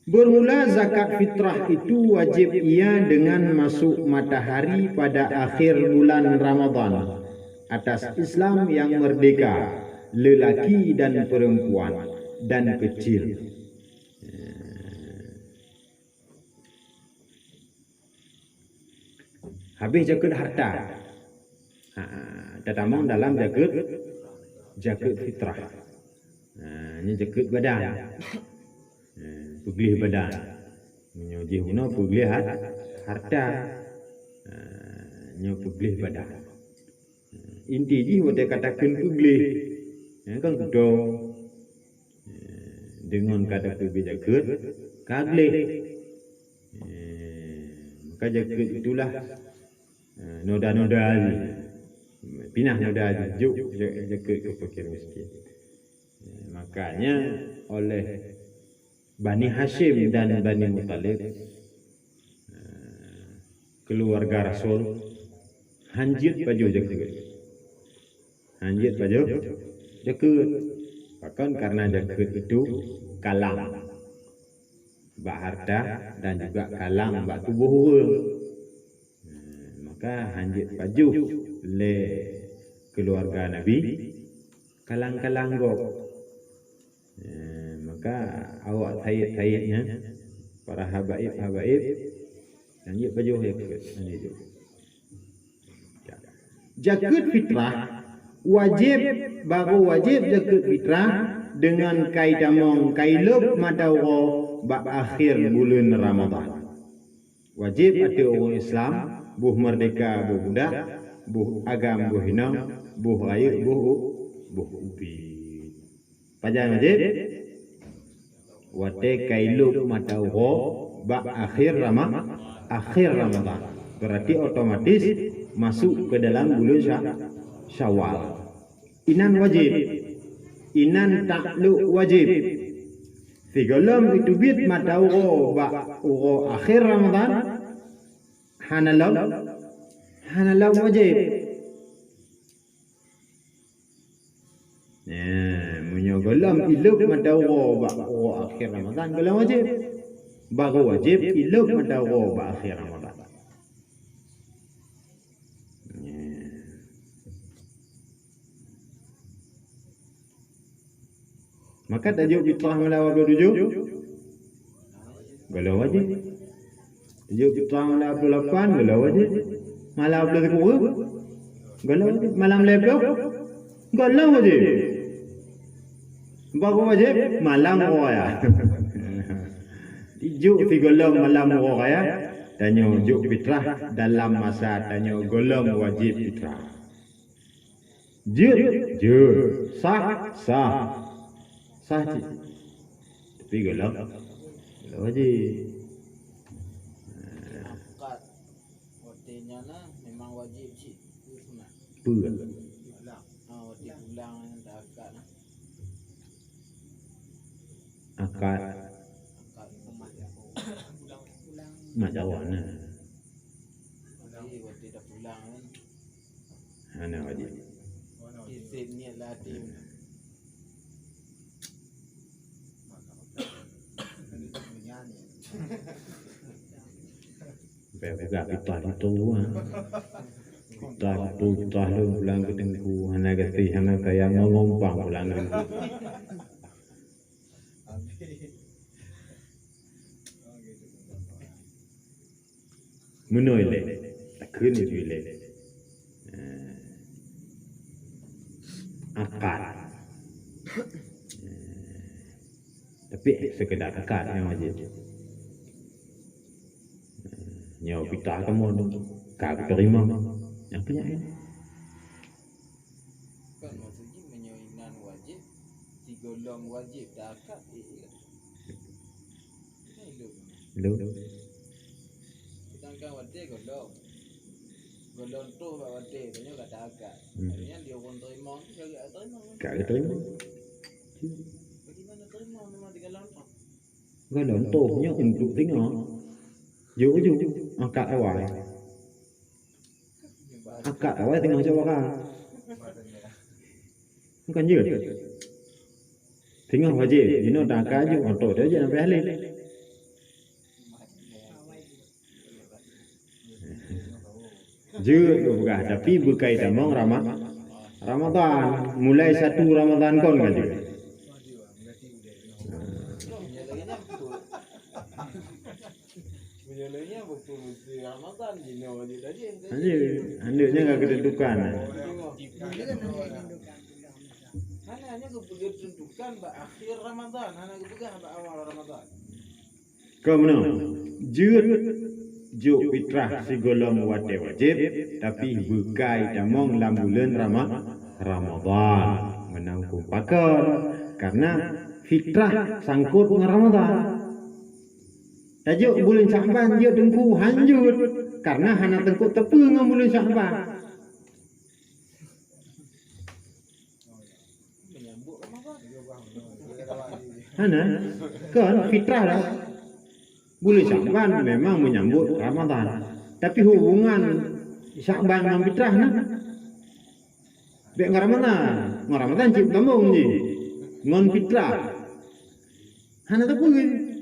Bermula zakat fitrah itu wajib ia dengan masuk matahari pada akhir bulan Ramadan atas Islam yang merdeka, lelaki dan perempuan dan kecil. Habis zakat harta. Terutama dalam zakat fitrah. Ini zakat badan. Pergi badan. Menyuji guna pergi harta. Nya pergi badan. Inti ji wate katakan pergi. Kan kudo dengan kata pergi zakat kagle. Maka zakat itulah noda-noda pinah noda juk zakat ke fakir miskin. Makanya oleh Bani Hashim dan Bani Muttalib, keluarga Rasul, hanjit baju zakat. Hanjit baju zakat. Bahkan karena zakat itu kalang bak harta dan juga kalang bak tubuh orang. Maka hanjit baju le keluarga Nabi kalang-kalang gok. Maka awak tayyid-tayyidnya para habaib hanjit baju zakat. Zakat fitrah wajib baru wajib zakat fitrah dengan kaidamong kailub madawo bak akhir bulan Ramadan. Wajib ada orang Islam buh merdeka buh budak buh agam buh hina buh raya buh ubi. Pajan wajib wate kailub madawo bak akhir Ramadan. Berarti otomatis masuk ke dalam bulan Syawal. Inan wajib, inan takluk wajib. Tigalam itu bit madawo bak uro akhir Ramadan. Hanalau wajib. Menyogalam iluk madawo bak uro akhir Ramadan galam wajib. Baru wajib iluk madawo bak akhir Ramadan. Maka tajuk fitrah malam 27 galau wajib. Tajuk fitrah malam 28 galau wajib. Malam 29 galau wajib. Malam 11 galau wajib. Baru wajib malam raya. Tajuk fi galau malam raya tanya juk fitrah dalam masa tanya golong wajib fitrah. Jud sah sahaja. Tapi galau wajib. Akad watenya lah memang wajib cik. Sunat. Pulang. Wati pulang dah akad lah. Akad Akad umat pulang. mak jawana. Wati dah pulang kan. Mana wajib. Izin ni lah tim. Buka fitrah itu Fitrah lu pulang ke tengku. Hana gati hana kaya ngompang pulang ke tengku. Menoleh. Tak kena pilih. Akad. Tapi sekedar akad yang wajib. Nyawa fitrah kamu kau terima. Yang punya ini. Kan maksudnya menyoinan wajib, digolong wajib dah akad. Lu. Kita kan wajib golong. Golong tu buat wajib, tanya kata akad. Akhirnya dia pun terima, dia tak terima. Kau terima. Bagaimana terima memang tiga lampau. Golong tu punya untuk tengok. Jauh angkat awal. Angkat awal tengok siapa kan. Bukan je. Tengok wajib. Ini dah angkat je. Untuk dia je sampai halil. je begah tapi berkait damong Ramadan mulai 1 Ramadan kon kan je. Menyelainya betul Ramadan jino aja tadi. Anduknya enggak kedudukan. Hanya kedudukan ba akhir Ramadan, hanya kedudukan ba awal Ramadan. Kemudian juk fitrah sigolong wate wajib tapi bekai damong dalam bulan Ramadan menanggung pakar karena fitrah sangkut dengan Ramadan. Tajuk bulan Sya'ban dia dengku hanjut karena hana tengkuk tepu dengan bulan Sya'ban. Menyambut Ramadan. Hana kan fitrah dah. Bulan Sya'ban memang menyambut Ramadan. Tapi hubungan Sya'ban dengan fitrah nah. Dek Ramadan cip tambung je. Ngon fitrah. Hana tepu ke.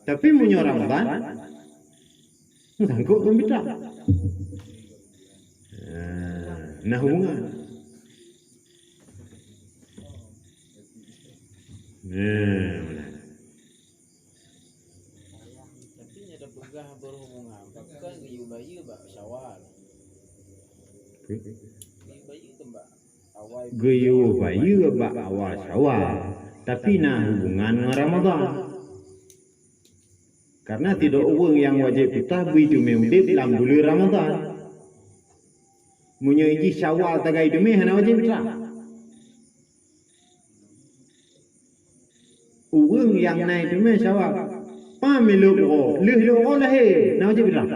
Tapi punya Ramadan sangkut dengan fitrah. Nah hubungan. Tapi nyata pegah berhubungan. Bahkan bayi ba Syawal. Bayi tembak awal. Geyu bayi ba awal Syawal. Tapi nah hubungan dengan Ramadan. Karena tidak orang yang wajib fitrah begitu meudip dalam bulan Ramadan. Munyo iji Syawal tagai demi hana wajib fitrah. Orang yang naik demi Syawal pamiluk leh lahir na wajib fitrah.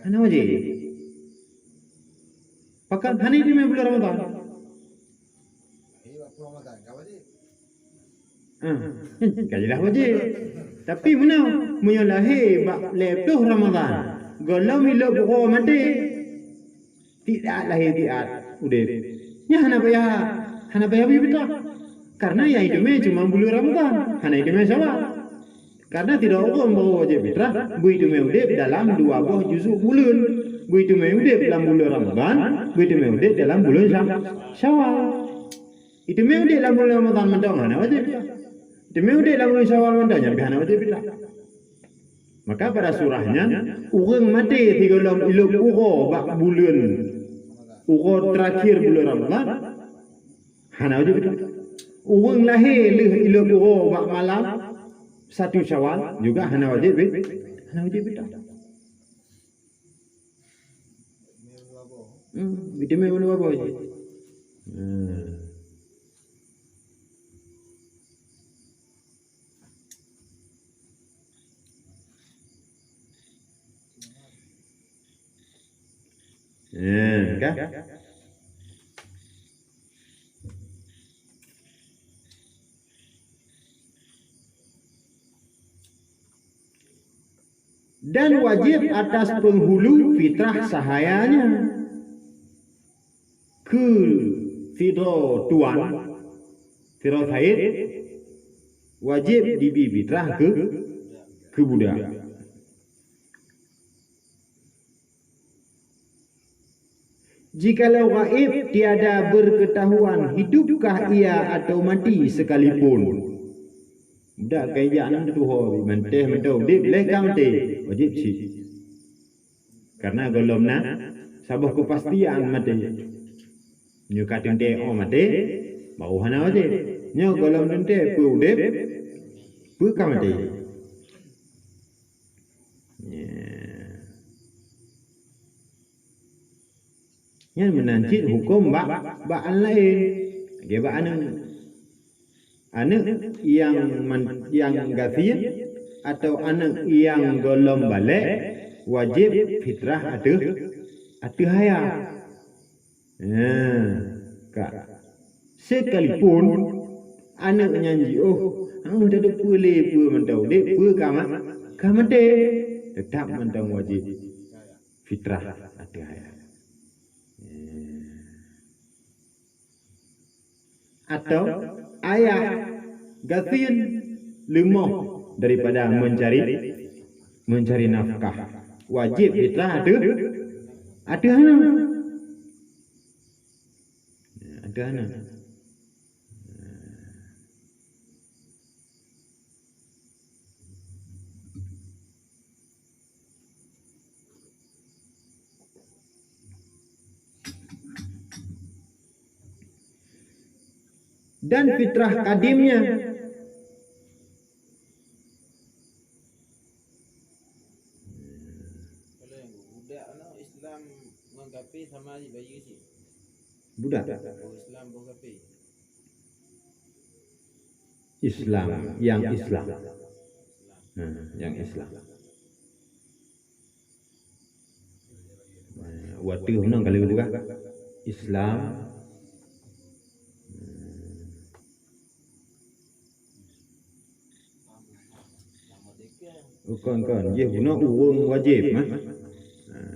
Hana wajib. Pakat hani demi bulan Ramadan. Kajilah wajib. Tapi mana menyalahi bak lebih Ramadan. Kalau milo buku mati tidak lahir tiat udah. Nya hana bayar betul. Karena yang hidupnya cuma bulan Ramadan. Hana hidupnya Syawal. Karena tidak orang bawa wajib fitrah. Begitu meudip dalam 2 buah juzuk bulan. Begitu meudip dalam bulan Ramadan. Begitu meudip dalam bulan Syawal. Itu meudip dalam bulan Ramadan mentang hana wajib fitrah. Demi udah dalam bulan Syawal mandanya bihana wajib fitrah. Maka pada surahnya orang mati 36 iluk uro bak bulan uro terakhir bulan Ramadan hana wajib fitrah. Orang lahir iluk uro bak malam 1 Syawal juga hana wajib fitrah. Bideme mana apa je. Kan? Dan wajib atas penghulu fitrah sahayanya ke fitrah tuan fitrah haid wajib dibi fitrah ke budak. Jikalau gaib tiada berketahuan hidupkah ia atau mati sekalipun. Budak kaya nak tu ho menteh mentau dip lekam te wajib si. Karena golom nak sabah kepastian mati. Nyu katin te mati bau hana wajib. Nyu golom te pu dip pu kam mati. Yang menancit hukum ba'an lain. Dia ba'an anak yang gafir atau anak yang golong balik wajib fitrah atu haya. Sekalipun anak nyanyi dah ada boleh mentau dek kamate tetap mentau wajib fitrah atu haya. Atau ayah gafin lemah daripada mencari nafkah wajib fitrah ada anak. Ada anak. Dan fitrah kadimnya Kalau yang budak no Islam mengkapi sama aja bayi sih. budak Islam mengkapi. Islam yang Islam. Yang Islam. Waktu nang kali buka Islam. Kon ye guna uang wajib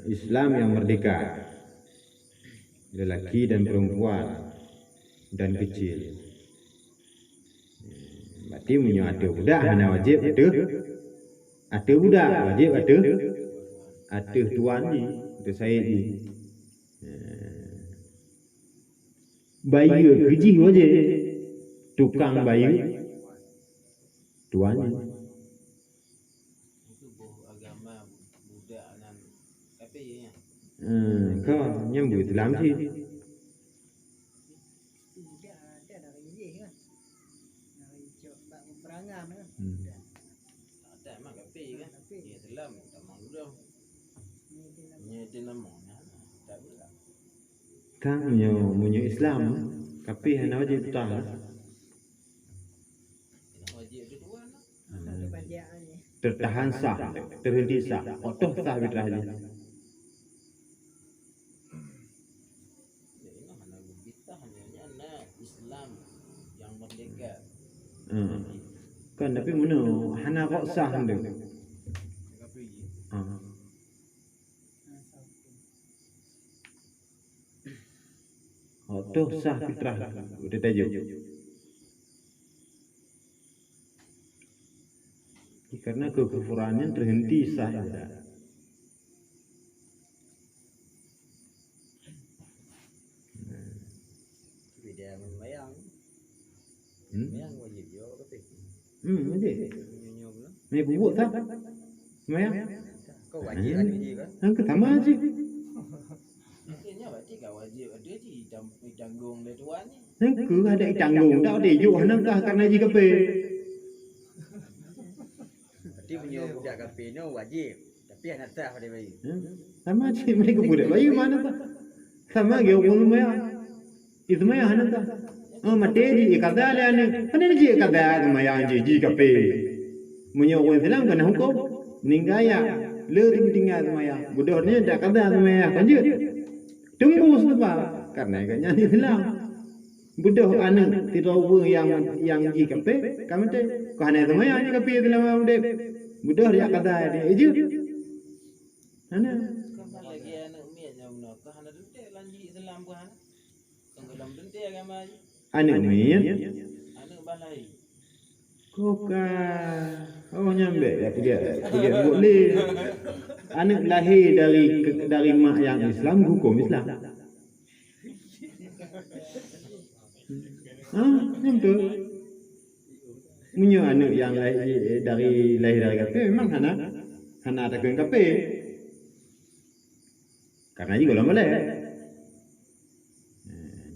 Islam yang merdeka, lelaki dan perempuan dan kecil. Berarti punya ada budak hanya wajib ada budak wajib ada tuan ni, ada saya ni. Bayi kerja wajib, tukang bayi tuan ni. Agama budak nan kapi ya. Kau nyambut dalam sih. Ada mak kapi kan. Dia dalam tamang dulu. Ni dinamo tak boleh. Kan punya Islam tapi hanya wajib tak. Wajib dia tuan. Tertahan sah, terhenti sah, otoh sah fitrah je. Ini hanya kita hanya Islam yang merdeka. Kan tapi mana hana kok sah tu. Kapi. Otoh sah fitrah. Udah tajuk. Karena kekufurannya terhenti sah. Beda memayang. Memayang wajib yo kapi. Wajib. Nyonya pula. Mai bubuk tak? Semayang. Kau wajib ada je kan? Hang ketama je. Akhirnya berarti kau wajib ada je tanggung dia tuan ni. Hang ke ada tanggung tak ada juk hang kah karena ji kape. Berarti punya budak kapi ni wajib. Tapi anak sah pada bayi. Sama je mereka budak bayi mana tak? Sama ge orang maya. Itu maya hana tak? Mate di kada le ane. Hana ji kada maya ji kape. Punya orang Islam kan hukum meninggalnya le tinggal maya. Budaknya dak kada maya kanjut. Tembus sebab karena agaknya Islam. Budak anak tidak tahu yang ji kape. Kami tu kau hana maya ji kape dalam budak. Budak dia kada dia je. Hana Lagi anak mian yang nak kau hana dentik lanji Islam kau hana. Kau dalam dentik agama je. anak ni Anak balai. koka oh nyambe ya pergi boleh anak lahir dari mak yang Islam hukum Islam nyambe punya anak yang lahir dari kape memang hana ada keng kape karena juga lama boleh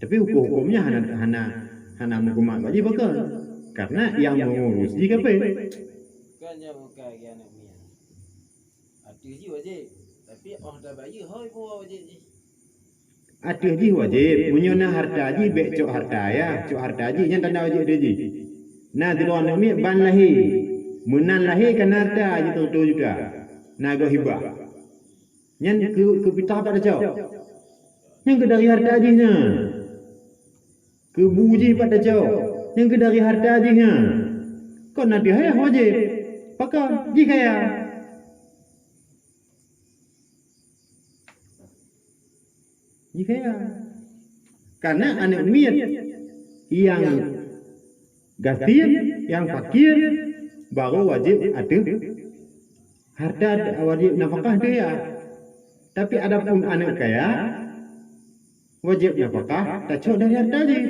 tapi hukumnya hana menghukum wajib bakal karena yang mengurus di kape Kau hanya muka lagi anak mian. Ada je wajib. Tapi dah bayi hoi pun wajib je. ada ji wajib punya na harta ji bek cok harta ya cok harta ji yang tanda wajib dia ji na diluan mi ban lahir menan lahir kan harta ji tu juga naga hibah yang ke pitah pada cok yang ke dari harta ji nya ke buji pada cok yang ke dari harta ji nya kau nak dia wajib pakar ji kaya jika karena anak miat yang gafir, yang fakir baru wajib ada harta wajib nafkah dia. Tapi adapun anak kaya wajib nafkah tak dari harta dia.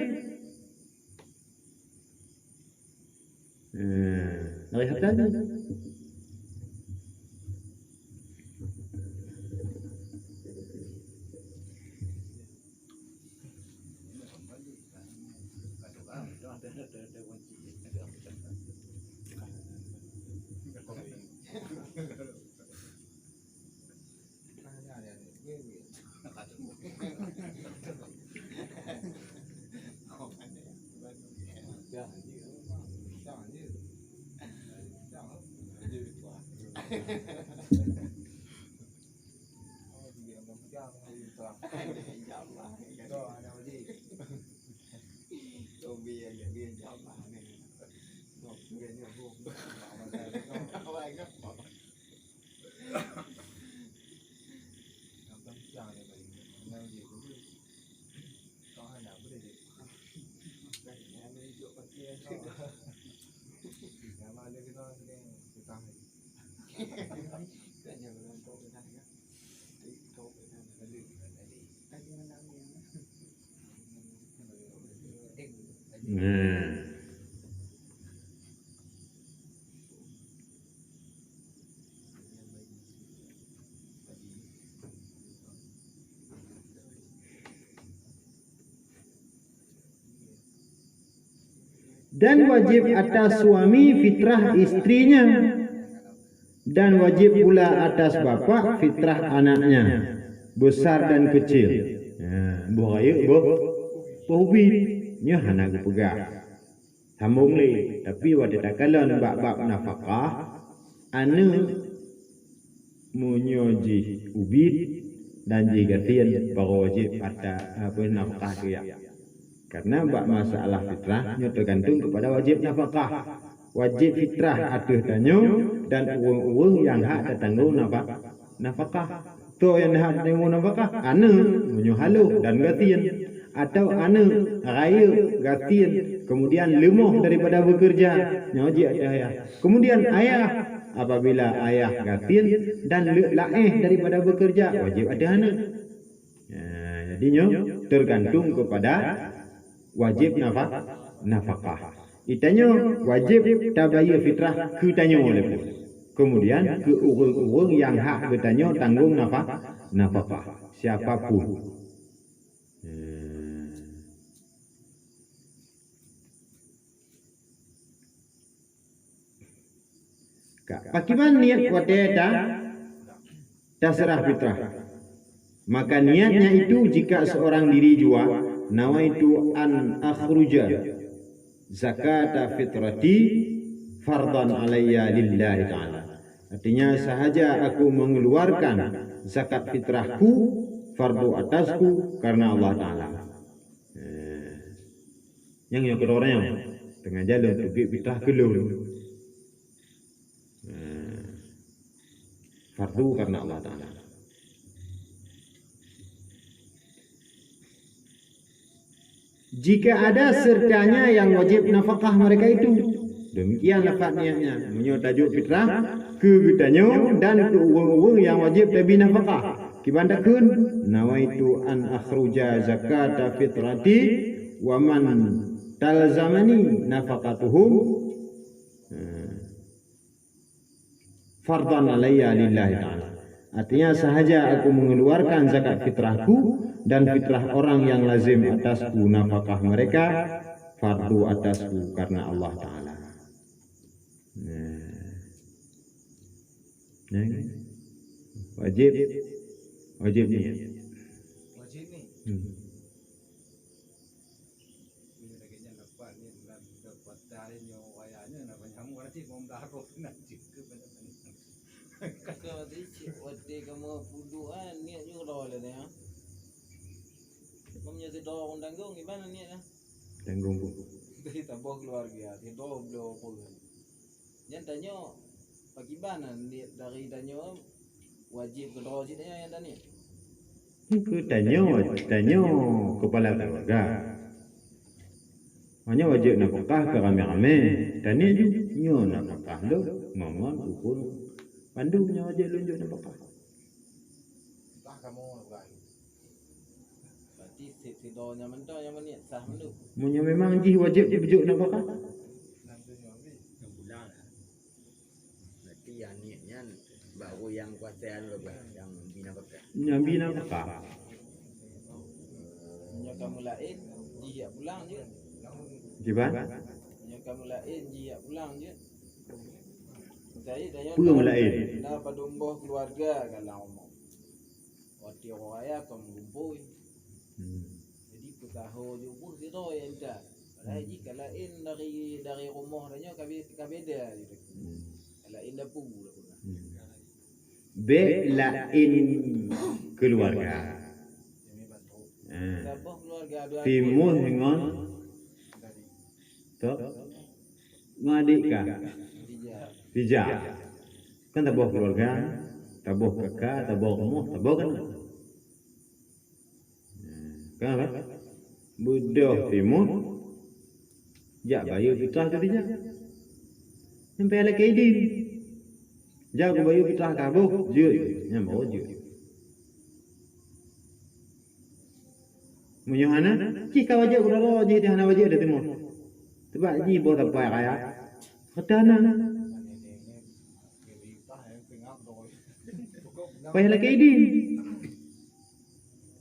Dari harta dia. Dan wajib atas suami fitrah istrinya, dan wajib pula atas bapa fitrah anaknya, besar dan kecil. Buaya bohbi nya anak pegang sambung le, tapi wadi takalan bab nafkah anu munyoji ubid dan jika tian bahawa wajib ada nafkah dia. Karena bab masalah fitrah nya tergantung kepada wajib nafkah. Wajib fitrah atuh tanyo dan uang yang hak tertanggung nafkah. To yang hak tertanggung nafkah anu munyo halu dan gatian atau anu raya gatian kemudian lemah daripada bekerja nyoji ayah. Kemudian ayah apabila ayah gatian dan laeh daripada bekerja wajib ada anak. Jadinya tergantung kepada wajib nafkah. Itanya wajib tabayya fitrah ketanyo oleh pun. Kemudian ke urang-urang yang hak bertanya tanggung nafkah siapapun. Bagaimana niat wadada dasarah fitrah? Maka niatnya itu jika seorang diri jua nawaitu an akhruja zakata fitrati fardan alayya lillahi ta'ala. Artinya sahaja aku mengeluarkan zakat fitrahku fardu atasku karena Allah Ta'ala. Yang kedua tengah jalan untuk fitrah kelur. Fardu karena Allah Ta'ala. Jika ada sertanya yang wajib nafkah mereka itu, demikian lafaz niatnya menyo tajuk fitrah ke getanyo dan ke uang-uang yang wajib tabi nafkah. Kibandakeun nawaitu an akhruja zakata fitrati wa man talzamani nafaqatuhum fardan alayya lillahi ta'ala. Artinya sahaja aku mengeluarkan zakat fitrahku dan fitrah orang yang lazim atasku nafkah mereka fardu atasku karena Allah Ta'ala. Wajib niat. Wajib ni. Ini lagi dapat ni dapat dari nyawa ayahnya nak kamu nanti mau darah nanti ke benar-benar. Kalau tadi kamu puduan niat juga dah ada ya. Kamu jadi doa orang tanggung gimana niatnya? Tanggung bu. Dari tabung keluarga, di doa beliau pun. Yang tanya bagaimana niat dari tanya wajib berdoa sih yang tanya. Ku tanya kepala keluarga. Hanya wajib nafkah ke rame-rame. Tanya juga nafkah lo, ngongon, ukur. Pandu punya wajib lunjuk nafkah. Tak kamu bukan. Berarti sidonya mentah yang meniat sah mendu. Punya memang ji wajib dibujuk nafkah. Yang bulan. Berarti yang niatnya baru yang kuasaan lo yang bina pakai. Nyambi nafkah. Yang kamu lain jihak pulang je. Jiban? Yang kamu lain jihak pulang je. Saya tanya Pulang lain. dah pada umboh keluarga kalau ngomong. Waktu orang raya kamu kumpul. Jadi putaho jumpa kita yang dah. Kalau jika lain dari rumah tanya kabeda gitu. Lain dapur lah. B lain keluarga. Siapa keluarga ada Timuh dengan tu ngadik kah? dia. Tija. Kan tabuh keluarga, tabuh kakak, tabuh rumah, tabuh kan? Kan apa? Budoh timuh. Jak bayu fitrah tu dia. Sampai ala kaidin. Jak bayu fitrah kabuh, je. Yang mau je. Munyahana, jika wajib berapa je hana wajib ada timuh. Sebab ji buat apa kaya? Ketana. Payah lagi ini.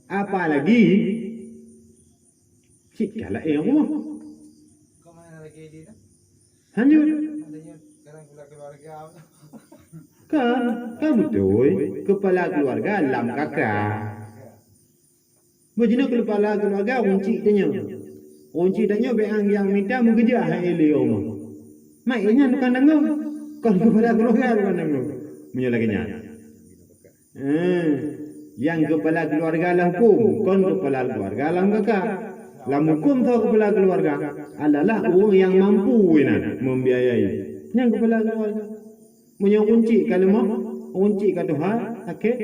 Apalagi jika lah rumah. Kau mana lagi dia? Hanyut. Adanya sekarang keluarga. Kan betul. Kepala keluarga lam kakak. Bagaimana kepala keluarga unci tanya. Unci tanya beang yang minta mengejar hai rumah. Maknya bukan nanggung. Kon kepala keluarga bukan nanggung. Punya lagi nya. Yang kepala keluarga lah hukum, kon kepala keluarga lah kakak. Lam hukum tu kepala keluarga adalah orang yang mampu membiayai. Yang kepala keluarga punya kunci kalau mau kunci ke Tuhan, okey.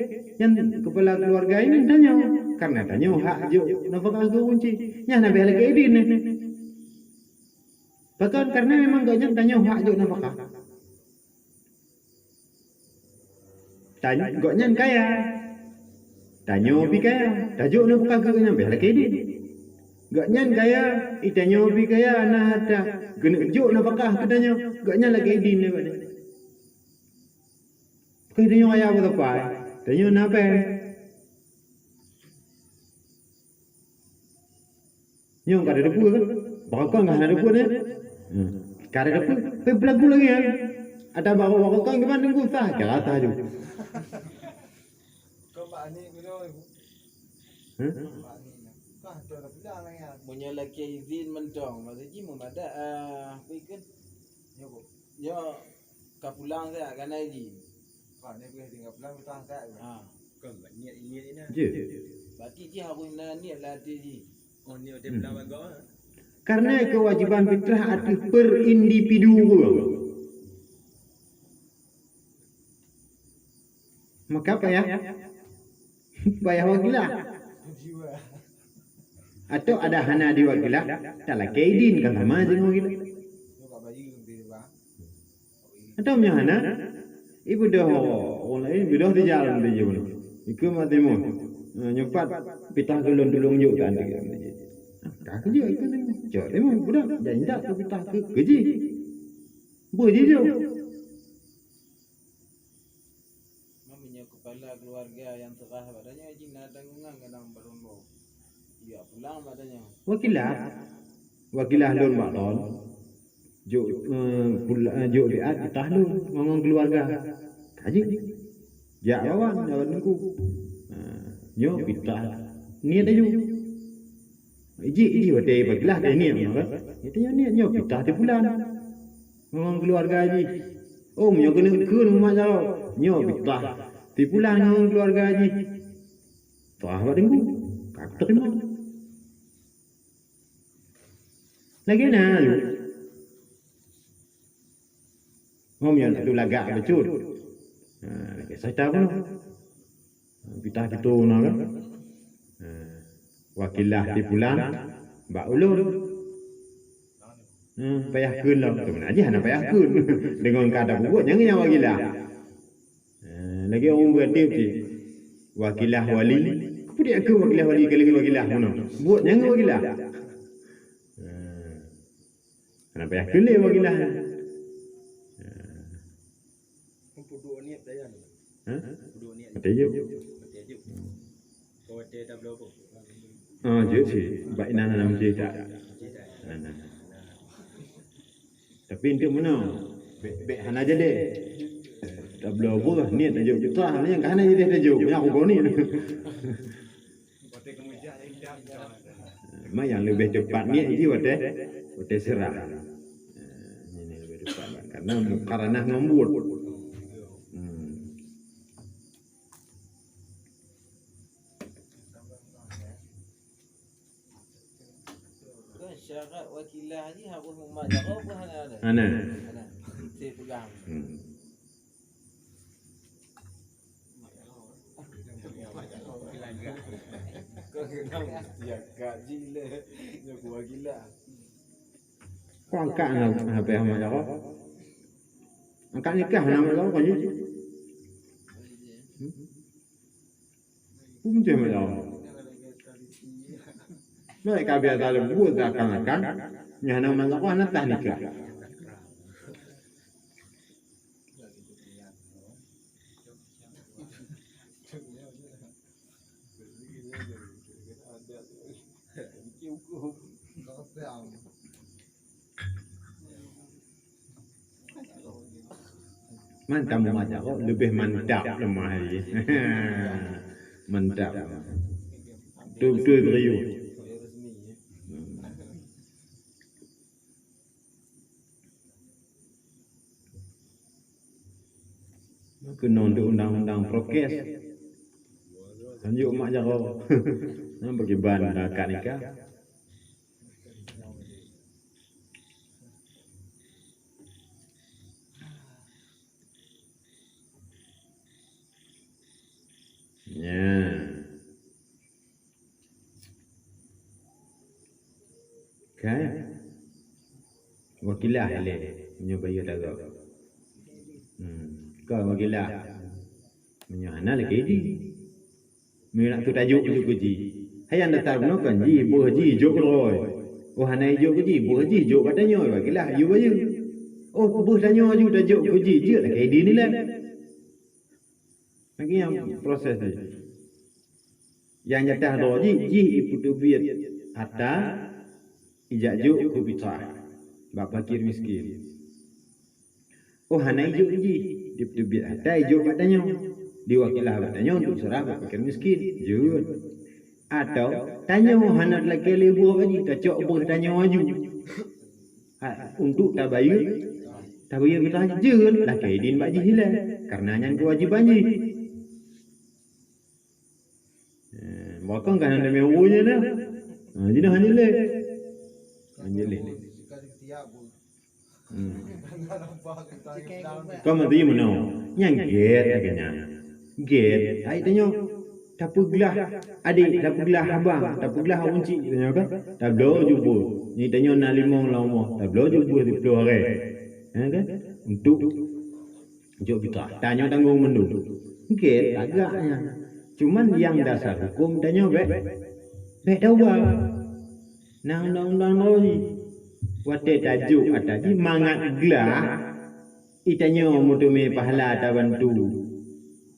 Yang kepala keluarga ini tanya, karena tanya hak jo nafkah tu kunci. Yang nak bela ke idin ni. Bahkan karena memang gak tanya hak jo nafkah. Tanya gak nyan kaya. Tanya opi kaya. Tajuk nafkah ke nyampe bela ke idin. Gak nyan kaya, itanya opi kaya nah ada kena jo nafkah katanya. Gak nyan lagi idin ni pada. Kau tanya kaya apa? Tanya napa? Nyong kada depu kan? Bakal enggak ada depu ni. Kada depu, pe belagu lagi ya. Ada bakal kau gimana nunggu sah? Kira sah je. Kau pak ni bila punya laki izin mentong, maksudnya mau ada apa ikan? Yo kapulang saya kan izin. Pak ni boleh tinggal pulang kita saya. Kan niat ini ni. Je. Berarti dia harus niat lah dia. Oh ni ada belah bagai. Karena kewajiban fitrah ada per individu. Maka apa ya? Bayar wakilah. Atau ada hana di wakilah. Tak lah kaidin kan sama je wakilah. Atau punya hana. Ibu dah orang lain bidah di jalan dia pun. Iku mati mu. Nyopat pitah gelon tulung juk kan dia. Tak kerja iku ni. Jauh dia budak janji tak ke pitah ke kerja. Boleh je. Mamanya kepala keluarga yang terah badannya izin nak tanggungan kadang berumur. Dia pulang badannya. Wakilah lon baton. Juk juk liat pitah lu ngomong keluarga. Kaji. Jak lawan ku. Nyo pitah. Niat aja. Iji wadai bagilah dia niat kan. Itu nyo pitah di bulan. Ngomong keluarga haji. Oh, nyo kena rumah jauh. Nyo pitah. Di bulan ngomong keluarga haji. Tuah wadengku. Kak terima. Lagi nak lu. Ngomong tu lagak becut. Saya tahu lah. Pitah kita nak kan. Wakilah di bulan. Mbak ulur. Payah kun lah. Tu mana aja nak payah kun. Dengan kata buat jangan yang wakilah. Lagi orang berada je wakilah wali. Kemudian ke wakilah wali kali wakilah mana? Buat yang wakilah. Kenapa ya kele wakilah? Pudu ni saya ni. Ha? Pudu ni. Betul je. Betul je. Kau ada dah berapa? Ah, je sih. Baik nanam je tak. Tapi untuk mana? Baik hana je deh. Tak boleh apa ni tajuk kita ni yang kana je tajuk. Yang aku ni. Waktu kemudian yang dah. Mak yang lebih cepat ni ini waktu serah. Ini lebih cepat karena ngembut. Kan syarat wakilah ni harus memadara apa hana ada? Ana. Ada. Saya pegang. Kau kena jaga gila. Jaga wakilah. Kau angkat HP Ahmad Jaro. Angkat nikah nama kau kan je. Macam mana? Mereka kabel dalam buat akan nyana nama kau nak nikah. Mantap macam kau lebih mantap lemah lagi. Mantap. Tu beriu. Kena untuk undang-undang prokes. Tunjuk mak jaro. Nak bagi ban akad nikah. Ya. Kan? Wakilah le menyubai daga. Kau wakilah. Menyana lagi di. Nak tu tajuk tu kuji. Hayan datang no kan ji bo ji jok roy. Oh hanai jok kuji bo ji jok katanya wakilah you bayu. Oh bo tanya ju tajuk kuji je lah kayak di ni lah. Lagi yang proses ni. Yang jatah roji ji iputu biat hatta ijaju kubita. Bak fakir miskin. Oh hanai ju ji iputu biat hatta ijaju katanya. Diwakilah katanya untuk serah bak fakir miskin. Jut. Atau tanya hana lagi lebu kaji kacok bo tanya aju. Untuk tabayun kita je lah kaidin bak ji hilang karena yang kewajiban ji. Bahkan kan ada mewunya dah. Jadi dah hanya le. Hanya le. Kau mesti mana? Yang get agaknya. Get. Ai tanya. Tapugelah adik, tapugelah abang, tapugelah uncik tanya kan? Tablo jumpa. Ni tanya nak limau lama. Tablo jumpa di Pulau Hari. Kan? Untuk jok kita. Tanya tanggung mendu. Get agaknya. Cuman yang dasar hukum tanya baik tahu nang lagi wate tajuk ataji mangat gelah itanya mutume pahala ta bantu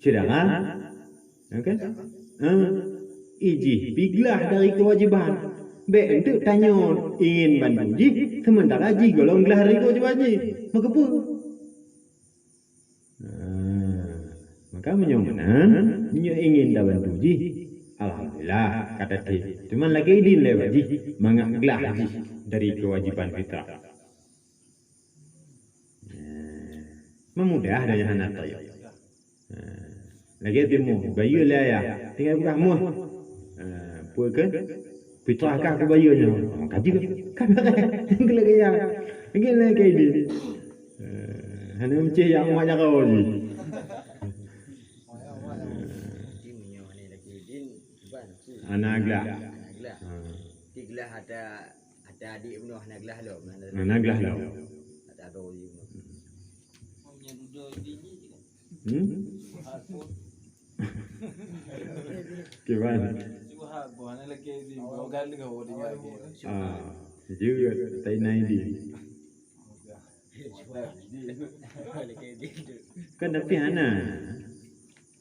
sedang okey iji biglah dari kewajiban baik untuk tanya ingin bantu ji sementara ji golong gelah dari kewajiban ji maka apa maka menyomanan nyo ingin dah bantu ji alhamdulillah kata ti cuman lagi idin lewat ji mangaglah ji dari kewajiban fitrah memudah dah jahan atai lagi timu bayu lah ya tinggal buka muh puakan fitrah kah ke bayunya kaji kan tinggal lagi ya tinggal lagi idin hanya mencih yang banyak kau ji Anaglah. Tiglah ada adik penuh naglah lo. Anaglah lo. Ada doi. Punya duduk di ni. Aku Gimana? cuma bukan lagi di bawah kali kau di lagi. Juga tai naidi. Kan tapi ana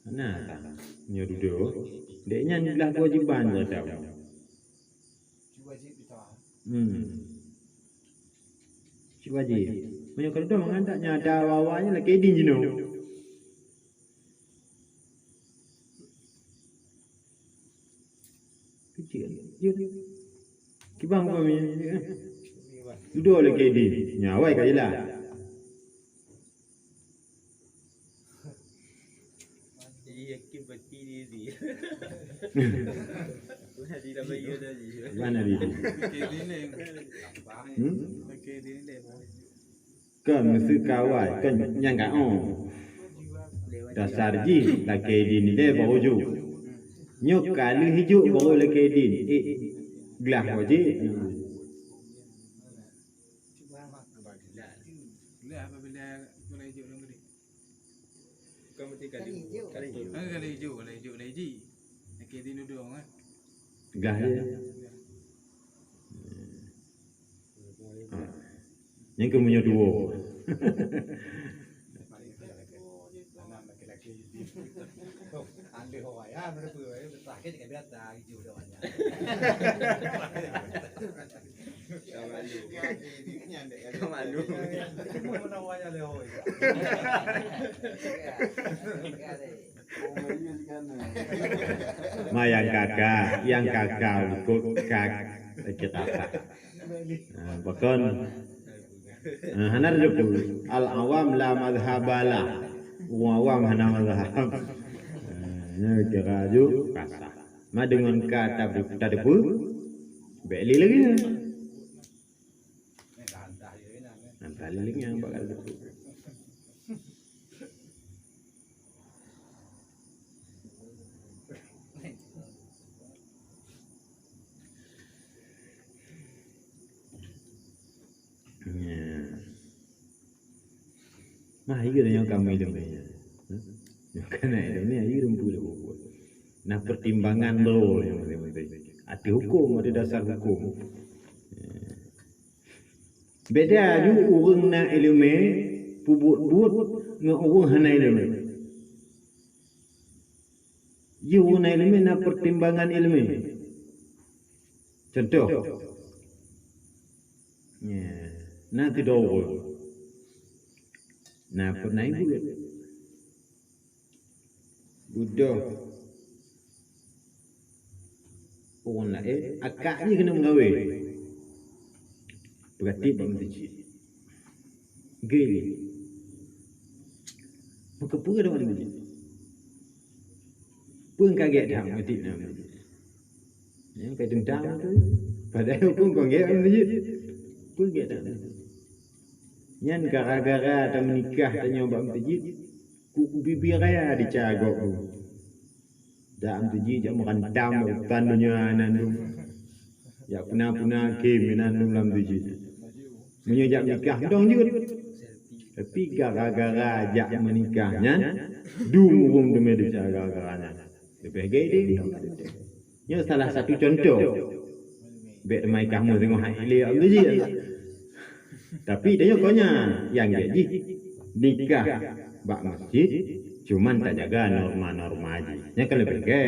tak nyodo. Deknya lah kewajiban dah tahu. Cuba sih kita. Cuba je. Banyak kalau tu mengantaknya ada awalnya lagi di jino. Kecil. Kibang kami. Duduk lagi di. Nyawai kajilah. Iya kibati diri. Hadi dah bayu dah je. Mana di? Kiri ni. Kiri ni. Kan mesti kawai kan yang kau. Dasar ji lagi di ni deh bawa ju. Nyok kali hijau bawa lagi di. Gelah aja. Lihat apabila mulai hijau dong ni. Kau mesti kali hijau. Kali hijau lagi. Kiri ni duduk kan. Gelah je. Yang kemunya dua. Ande hoa ya, mana pun terakhir kita biar dah hijau dah banyak. Kemana? Mana wajah leh hoa. Ma yang kakak ikut kita. Bahkan hanar juku al awam la madhabala wa awam hana madhab. Nya kira ju kasa. Ma dengan kata tadapu beli lagi. Nanti lagi yang bakal tu. Mah iya yang kami demanya. Yang kena ini iya rumpu dah buat. Nah pertimbangan lo yang penting. Ada hukum, ada dasar hukum. Beda ju orang nak ilmu pubut-but dengan orang hana ilmu. You nak ilmu nak pertimbangan ilmu. Contoh. Nah tidak orang. Nah pernah ibu Buddha orang nak akaknya kena mengawin. Berarti bermenti. Gini. Maka pura dah bermenti. Pun kaget dah bermenti nama. Yang kaya dendam tu. Padahal pun kaget bermenti. Pun kaget dah. Yang gara-gara tak menikah tak nyoba bermenti. Kuku bibir raya dicagok tu. Dah bermenti jak merandam hutan dunia nandu. Ya puna-puna game nandu dalam bermenti. Menyejak nikah dong juga. Tapi gara-gara ajak menikahnya, dumung demi gara-garanya. Lebih gede. Ini salah satu contoh. Baik mai kamu tengok hak ile apa je. Tapi dia konya yang jadi nikah bak masjid cuman tak jaga norma-norma haji. Nya kan lebih gede.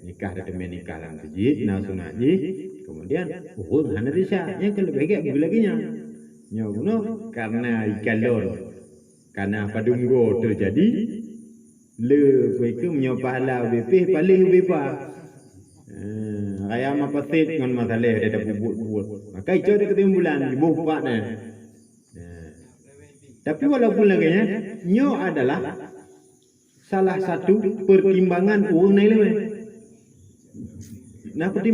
Nikah demi nikah dalam masjid, nah sunat haji. Kemudian hana risah. Nya kan lebih gede lagi nya. Nyono karena ikalon karena padunggo terjadi le kuiku menyopahala BP paling bepa raya mapatit ngon masalah ada bubut-bubut maka itu ada ketimbulan bupatnya tapi walaupun lagi nyo adalah salah satu pertimbangan orang lain nah pertimbangan